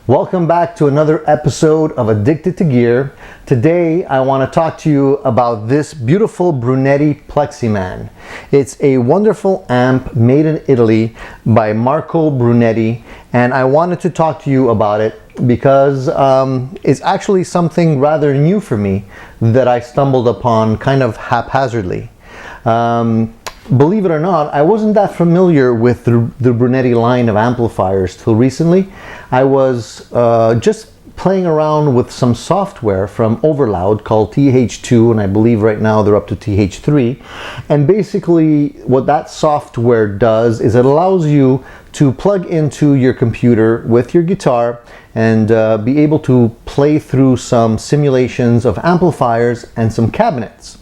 Welcome back to another episode of Addicted to Gear. Today I want to talk to you about this beautiful Brunetti PlexiMan. It's a wonderful amp made in Italy by Marco Brunetti, and I wanted to talk to you about it because it's actually something rather new for me that I stumbled upon kind of haphazardly. Believe it or not, I wasn't that familiar with the Brunetti line of amplifiers till recently. I was just playing around with some software from Overloud called TH2, and I believe right now they're up to TH3. And basically what that software does is it allows you to plug into your computer with your guitar and be able to play through some simulations of amplifiers and some cabinets.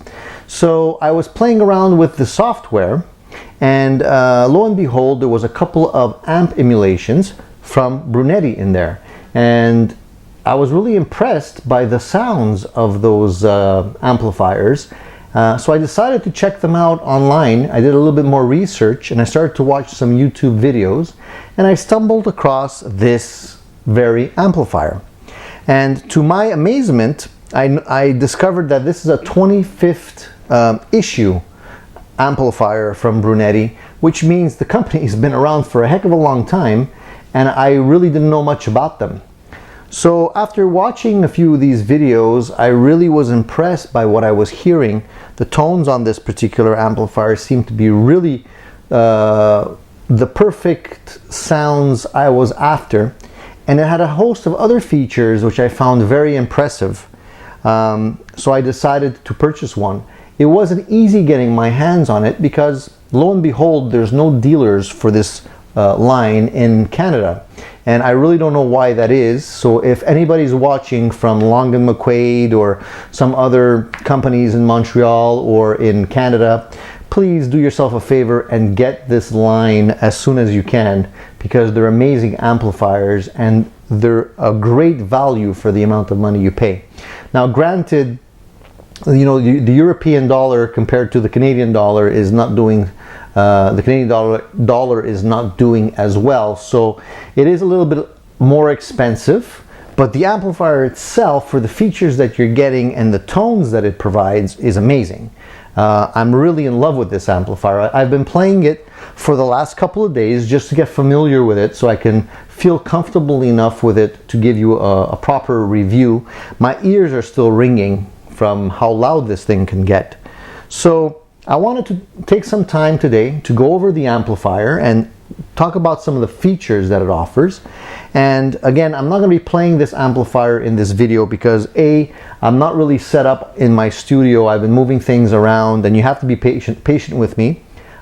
So I was playing around with the software, and lo and behold, there was a couple of amp emulations from Brunetti in there, and I was really impressed by the sounds of those amplifiers. So I decided to check them out online. I did a little bit more research and I started to watch some YouTube videos, and I stumbled across this very amplifier. And to my amazement, I discovered that this is a 25th issue amplifier from Brunetti, which means the company's been around for a heck of a long time, and I really didn't know much about them. So after watching a few of these videos, I really was impressed by what I was hearing. The tones on this particular amplifier seemed to be really the perfect sounds I was after, and it had a host of other features which I found very impressive. So I decided to purchase one. It wasn't easy getting my hands on it because lo and behold, there's no dealers for this line in Canada, and I really don't know why that is. So if anybody's watching from Long & McQuaid or some other companies in Montreal or in Canada, please do yourself a favor and get this line as soon as you can, because they're amazing amplifiers and they're a great value for the amount of money you pay. Now granted, you know, the European dollar compared to the Canadian dollar is not doing, the Canadian dollar is not doing as well, so it is a little bit more expensive, but the amplifier itself, for the features that you're getting and the tones that it provides, is amazing. I'm really in love with this amplifier. I've been playing it for the last couple of days just to get familiar with it so I can feel comfortable enough with it to give you a proper review. My ears are still ringing from how loud this thing can get. So I wanted to take some time today to go over the amplifier and talk about some of the features that it offers. And again, I'm not going to be playing this amplifier in this video because I'm not really set up in my studio. I've been moving things around, and you have to be patient with me.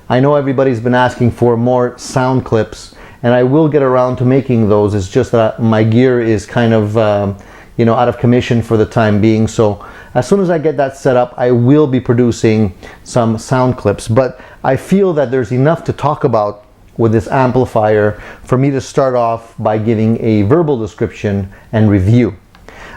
I know everybody's been asking for more sound clips, and I will get around to making those. It's just that my gear is kind of out of commission for the time being. So as soon as I get that set up, I will be producing some sound clips. But I feel that there's enough to talk about with this amplifier for me to start off by giving a verbal description and review.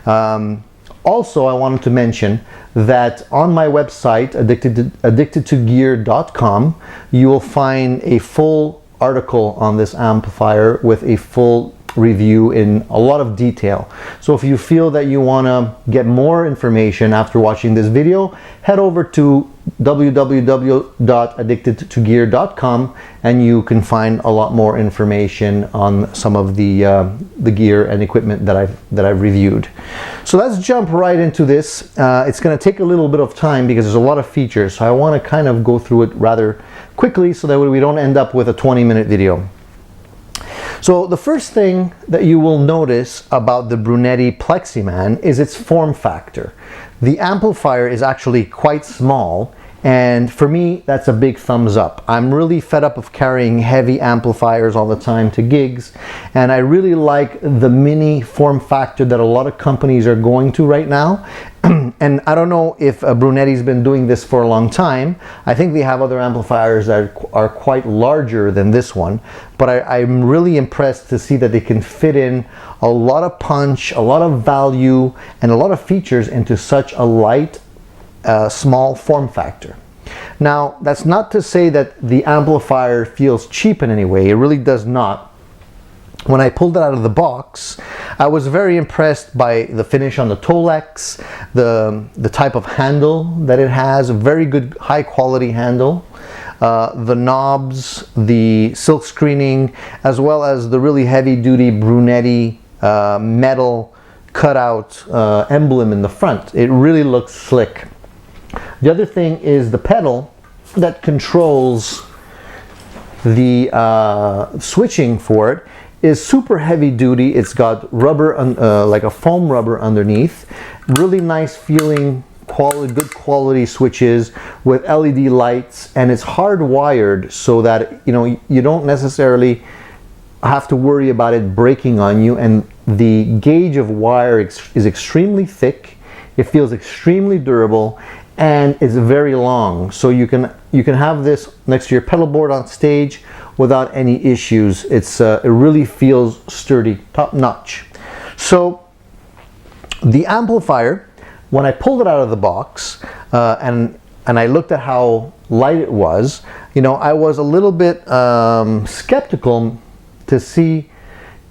Also, I wanted to mention that on my website, addictedtogear.com, you will find a full article on this amplifier with a full review in a lot of detail. So if you feel that you want to get more information after watching this video, head over to www.addictedtogear.com and you can find a lot more information on some of the gear and equipment that I've reviewed. So let's jump right into this. It's going to take a little bit of time because there's a lot of features, so I want to kind of go through it rather quickly so that we don't end up with a 20-minute video. So the first thing that you will notice about the Brunetti PlexiMan is its form factor. The amplifier is actually quite small, and for me that's a big thumbs up. I'm really fed up of carrying heavy amplifiers all the time to gigs, and I really like the mini form factor that a lot of companies are going to right now. And I don't know if Brunetti's been doing this for a long time. I think they have other amplifiers that are quite larger than this one, but I'm really impressed to see that they can fit in a lot of punch, a lot of value, and a lot of features into such a light, small form factor. Now, that's not to say that the amplifier feels cheap in any way. It really does not. When I pulled it out of the box, I was very impressed by the finish on the Tolex, the type of handle that it has, a very good high quality handle. The knobs, the silk screening, as well as the really heavy duty Brunetti metal cutout emblem in the front. It really looks slick. The other thing is the pedal that controls the switching for it is super heavy duty. It's got rubber, like a foam rubber underneath. Really nice feeling, good quality switches with LED lights, and it's hardwired so that you don't necessarily have to worry about it breaking on you. And the gauge of wire is extremely thick. It feels extremely durable, and it's very long, so you can have this next to your pedal board on stage without any issues. It really feels sturdy, top notch. So the amplifier, when I pulled it out of the box and I looked at how light it was, I was a little bit skeptical to see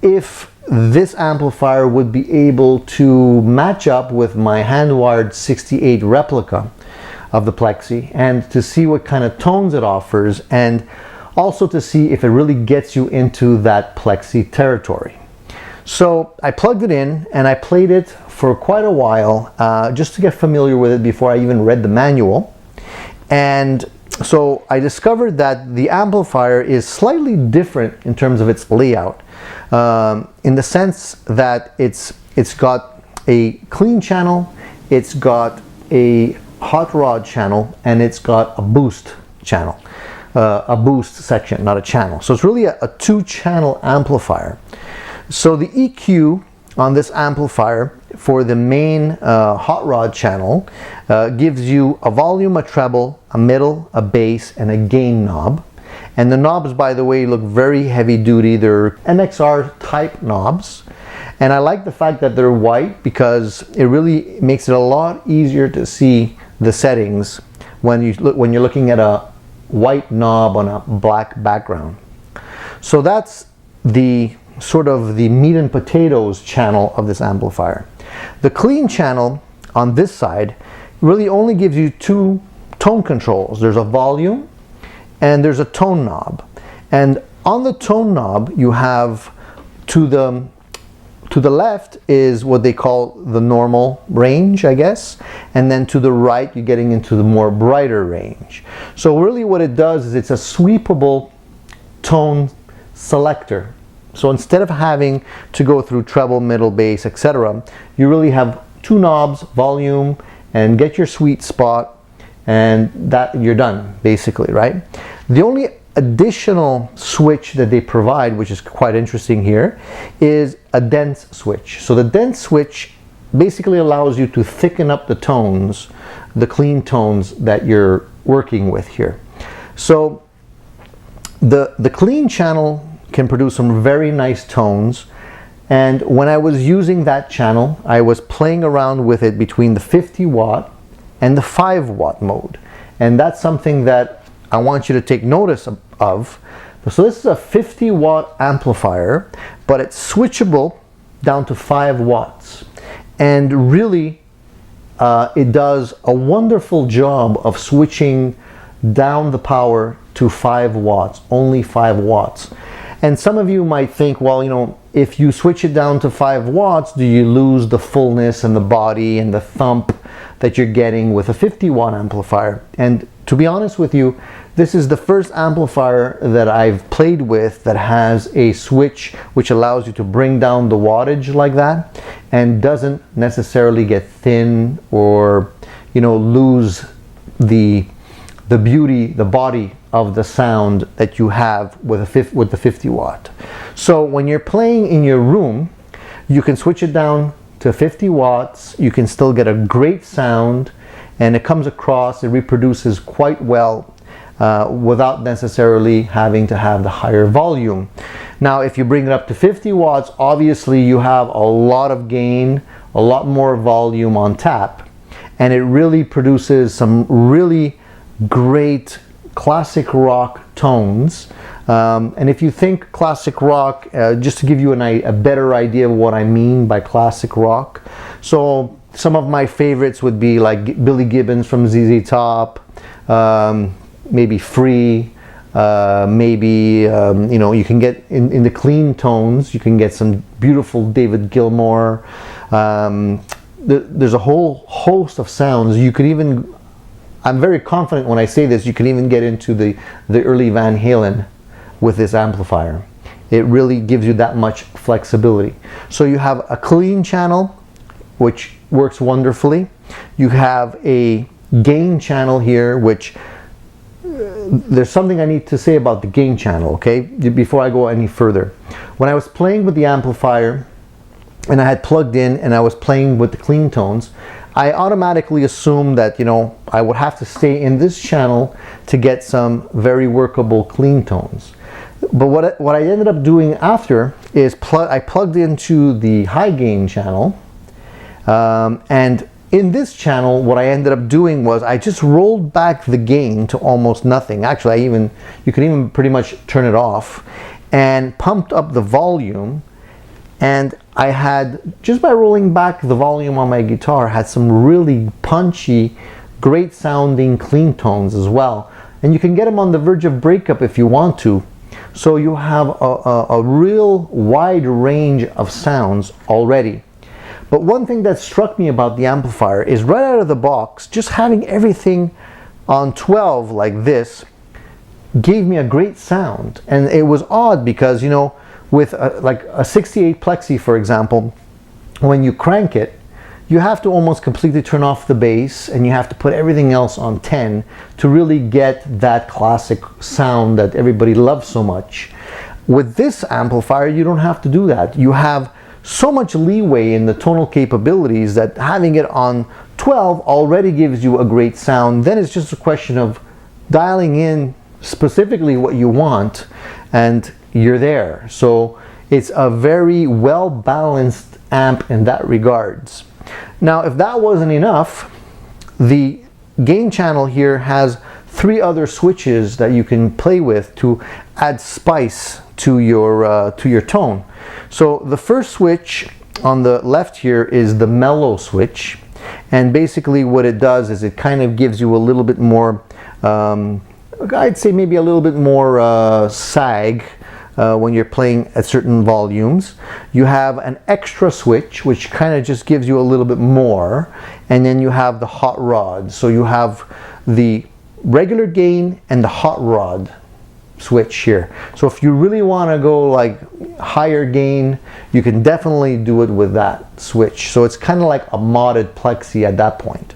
if this amplifier would be able to match up with my hand-wired 68 replica of the Plexi, and to see what kind of tones it offers, and also to see if it really gets you into that Plexi territory. So I plugged it in and I played it for quite a while just to get familiar with it before I even read the manual. And so I discovered that the amplifier is slightly different in terms of its layout, in the sense that it's got a clean channel, it's got a hot rod channel, and it's got a boost channel, a boost section, not a channel. So it's really a two-channel amplifier. So the EQ on this amplifier for the main hot rod channel gives you a volume, a treble, a middle, a bass, and a gain knob. And the knobs, by the way, look very heavy duty. They're MXR type knobs. And I like the fact that they're white, because it really makes it a lot easier to see the settings when you're looking at a white knob on a black background. So that's the sort of the meat and potatoes channel of this amplifier. The clean channel on this side really only gives you two tone controls. There's a volume and there's a tone knob. And on the tone knob, you have to the left is what they call the normal range, I guess, and then to the right you're getting into the more brighter range. So really what it does is it's a sweepable tone selector. So instead of having to go through treble, middle, bass, etc., you really have two knobs, volume, and get your sweet spot, and that you're done, basically, right? The only additional switch that they provide, which is quite interesting here, is a dense switch. So the dense switch basically allows you to thicken up the tones, the clean tones that you're working with here. So the clean channel can produce some very nice tones, and when I was using that channel, I was playing around with it between the 50 watt and the 5 watt mode, and that's something that I want you to take notice of. So this is a 50 watt amplifier, but it's switchable down to 5 watts, and really it does a wonderful job of switching down the power to 5 watts, only 5 watts. And some of you might think, well, if you switch it down to 5 watts, do you lose the fullness and the body and the thump that you're getting with a 50 watt amplifier? And to be honest with you, this is the first amplifier that I've played with that has a switch which allows you to bring down the wattage like that, and doesn't necessarily get thin or lose the beauty, the body of the sound that you have with the 50 watt. So when you're playing in your room, you can switch it down to 50 watts. You can still get a great sound, and it comes across, it reproduces quite well without necessarily having to have the higher volume. Now if you bring it up to 50 watts, obviously you have a lot of gain, a lot more volume on tap, and it really produces some really great classic rock tones. And if you think classic rock, just to give you a better idea of what I mean by classic rock, so some of my favorites would be like Billy Gibbons from ZZ Top, maybe Free, maybe you know, you can get in the clean tones, you can get some beautiful David Gilmour. There's a whole host of sounds. You could even, I'm very confident when I say this, you can even get into the early Van Halen with this amplifier. It really gives you that much flexibility. So you have a clean channel, which works wonderfully. You have a gain channel here, which there's something I need to say about the gain channel, okay, before I go any further. When I was playing with the amplifier and I had plugged in and I was playing with the clean tones, I automatically assumed that, you know, I would have to stay in this channel to get some very workable clean tones. But what I ended up doing after is I plugged into the high gain channel, and in this channel what I ended up doing was I just rolled back the gain to almost nothing. Actually, you can even pretty much turn it off, and pumped up the volume. And I had, just by rolling back the volume on my guitar, had some really punchy, great sounding clean tones as well. And you can get them on the verge of breakup if you want to. So you have a real wide range of sounds already. But one thing that struck me about the amplifier is right out of the box, just having everything on 12 like this gave me a great sound. And it was odd because, you know, with like a 68 Plexi, for example, when you crank it, you have to almost completely turn off the bass and you have to put everything else on 10 to really get that classic sound that everybody loves so much. With this amplifier, you don't have to do that. You have so much leeway in the tonal capabilities that having it on 12 already gives you a great sound. Then it's just a question of dialing in specifically what you want and you're there. So it's a very well balanced amp in that regards. Now, if that wasn't enough, the gain channel here has 3 other switches that you can play with to add spice to your tone. So the first switch on the left here is the mellow switch, and basically what it does is it kind of gives you a little bit more, I'd say maybe a little bit more sag when you're playing at certain volumes. You have an extra switch which kind of just gives you a little bit more, and then you have the hot rod. So you have the regular gain and the hot rod switch here. So if you really want to go like higher gain, you can definitely do it with that switch. So it's kind of like a modded Plexi at that point.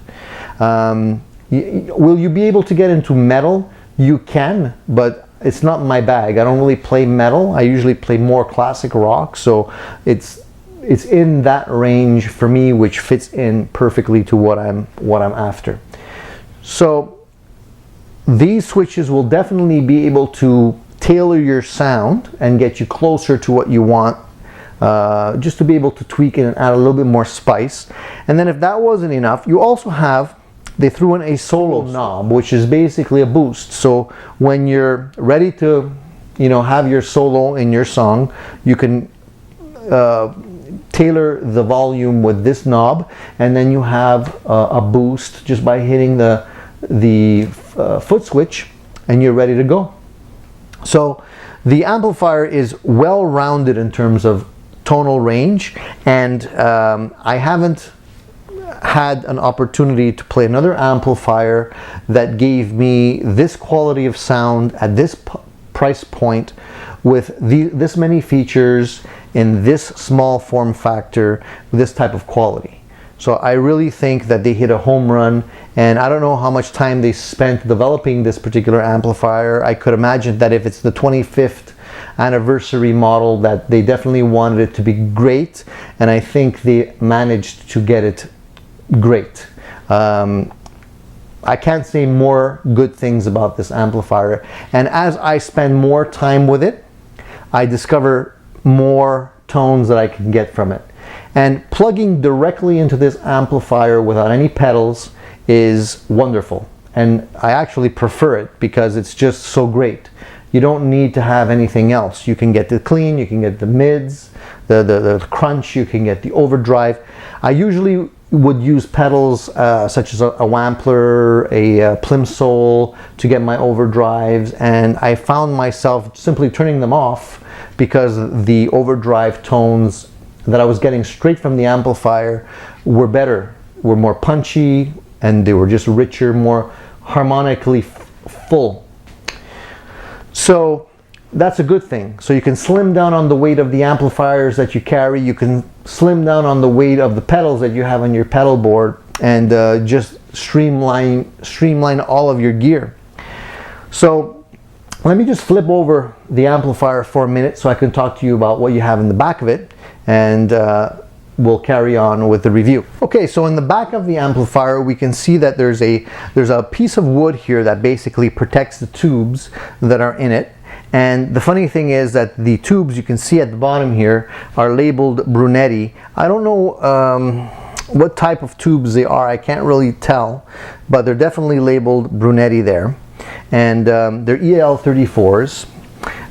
Will you be able to get into metal? You can, but it's not my bag. I don't really play metal. I usually play more classic rock, so it's in that range for me, which fits in perfectly to what I'm after. So these switches will definitely be able to tailor your sound and get you closer to what you want, just to be able to tweak it and add a little bit more spice. And then if that wasn't enough, you also have, they threw in a solo knob, which is basically a boost. So when you're ready to, you know, have your solo in your song, you can tailor the volume with this knob, and then you have a boost just by hitting the foot switch, and you're ready to go. So the amplifier is well rounded in terms of tonal range, and I haven't had an opportunity to play another amplifier that gave me this quality of sound at this price point with this many features in this small form factor, this type of quality. So I really think that they hit a home run, and I don't know how much time they spent developing this particular amplifier. I could imagine that if it's the 25th anniversary model, that they definitely wanted it to be great, and I think they managed to get it great. I can't say more good things about this amplifier, and as I spend more time with it, I discover more tones that I can get from it. And plugging directly into this amplifier without any pedals is wonderful. and I actually prefer it because it's just so great. You don't need to have anything else. You can get the clean, you can get the mids, the crunch, you can get the overdrive. I usually would use pedals such as a Wampler, a Plimsoll to get my overdrives, and I found myself simply turning them off because the overdrive tones that I was getting straight from the amplifier were better, were more punchy, and they were just richer, more harmonically full. So that's a good thing. So you can slim down on the weight of the amplifiers that you carry, you can slim down on the weight of the pedals that you have on your pedal board, and just streamline all of your gear. So let me just flip over the amplifier for a minute so I can talk to you about what you have in the back of it, and we'll carry on with the review. Okay, so in the back of the amplifier we can see that there's a piece of wood here that basically protects the tubes that are in it. And the funny thing is that the tubes you can see at the bottom here are labeled Brunetti. I don't know what type of tubes they are, I can't really tell, but they're definitely labeled Brunetti there. And they're EL34s.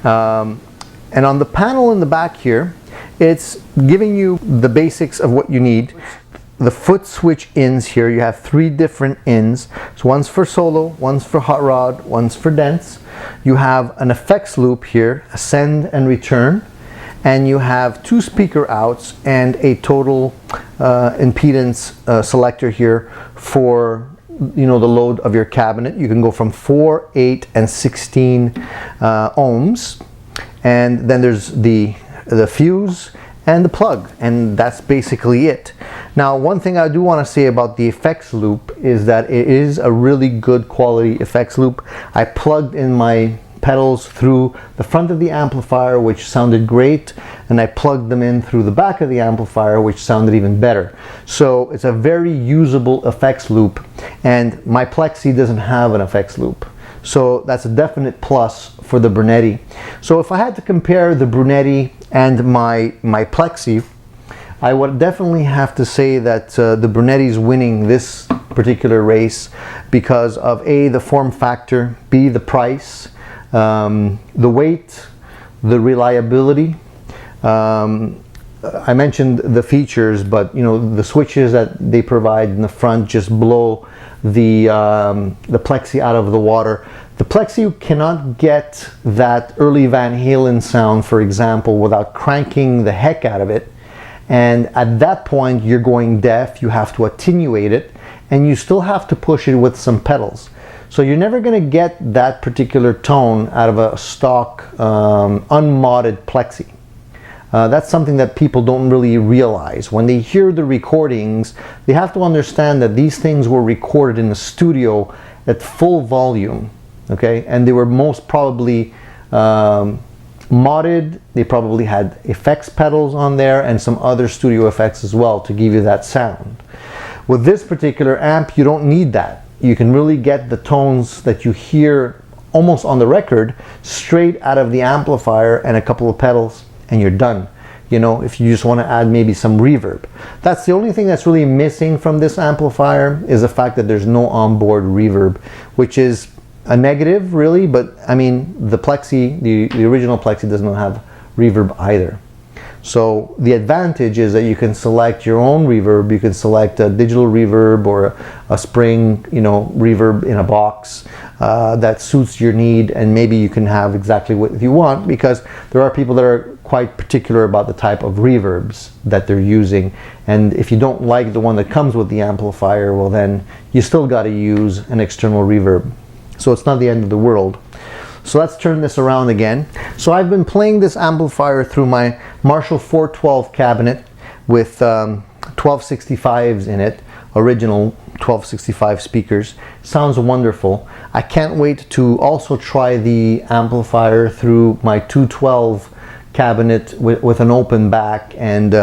And on the panel in the back here, it's giving you the basics of what you need. The foot switch ins here, you have 3 different ins. So one's for solo, one's for hot rod, one's for dense. You have an effects loop here, a send and return, and you have 2 speaker outs and a total impedance selector here for the load of your cabinet. You can go from 4, 8, and 16 ohms, and then there's the fuse and the plug, and that's basically it. Now, one thing I do want to say about the effects loop is that it is a really good quality effects loop. I plugged in my pedals through the front of the amplifier, which sounded great, and I plugged them in through the back of the amplifier, which sounded even better. So it's a very usable effects loop, and my Plexi doesn't have an effects loop. So that's a definite plus for the Brunetti. So if I had to compare the Brunetti and my Plexi, I would definitely have to say that the Brunetti is winning this particular race because of A, the form factor, B, the price, the weight, the reliability. I mentioned the features, but the switches that they provide in the front just blow the Plexi out of the water. The Plexi cannot get that early Van Halen sound, for example, without cranking the heck out of it. And at that point, you're going deaf, you have to attenuate it, and you still have to push it with some pedals. So you're never going to get that particular tone out of a stock unmodded Plexi. That's something that people don't really realize. When they hear the recordings, they have to understand that these things were recorded in the studio at full volume, okay? And they were most probably modded. They probably had effects pedals on there and some other studio effects as well to give you that sound. With this particular amp, you don't need that. You can really get the tones that you hear almost on the record straight out of the amplifier and a couple of pedals, and you're done. If you just want to add maybe some reverb. That's the only thing that's really missing from this amplifier, is the fact that there's no onboard reverb, which is a negative really, but I mean the Plexi, the original Plexi does not have reverb either. So the advantage is that you can select your own reverb. You can select a digital reverb or a spring, reverb in a box that suits your need, and maybe you can have exactly what you want, because there are people that are quite particular about the type of reverbs that they're using. And if you don't like the one that comes with the amplifier, well then you still got to use an external reverb. So it's not the end of the world. So let's turn this around again. So I've been playing this amplifier through my Marshall 412 cabinet with 1265s in it, original 1265 speakers. Sounds wonderful. I can't wait to also try the amplifier through my 212 cabinet with an open back, and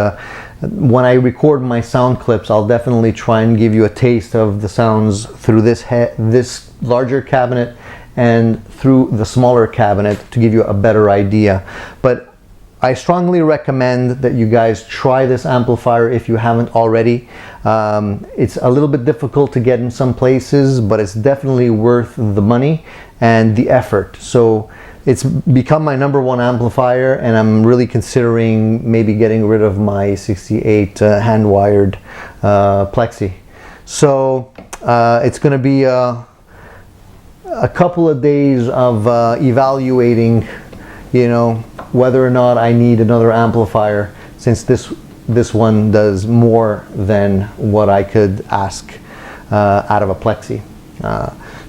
when I record my sound clips, I'll definitely try and give you a taste of the sounds through this larger cabinet and through the smaller cabinet to give you a better idea. But I strongly recommend that you guys try this amplifier if you haven't already. It's a little bit difficult to get in some places, but it's definitely worth the money and the effort. So it's become my #1 amplifier, and I'm really considering maybe getting rid of my 68 hand-wired Plexi. So it's going to be a couple of days of evaluating, you know, whether or not I need another amplifier, since this one does more than what I could ask out of a Plexi.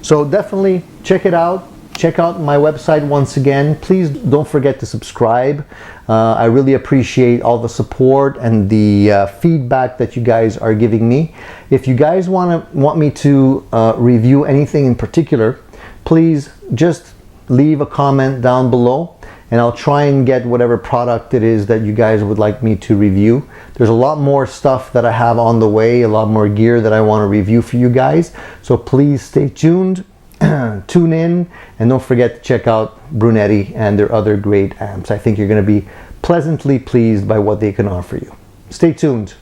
So definitely check it out. Check out my website once again. Please don't forget to subscribe. I really appreciate all the support and the feedback that you guys are giving me. If you guys want me to review anything in particular, please just leave a comment down below, and I'll try and get whatever product it is that you guys would like me to review. There's a lot more stuff that I have on the way, a lot more gear that I want to review for you guys. So please stay tuned, tune in, and don't forget to check out Brunetti and their other great amps. I think you're going to be pleasantly pleased by what they can offer you. Stay tuned.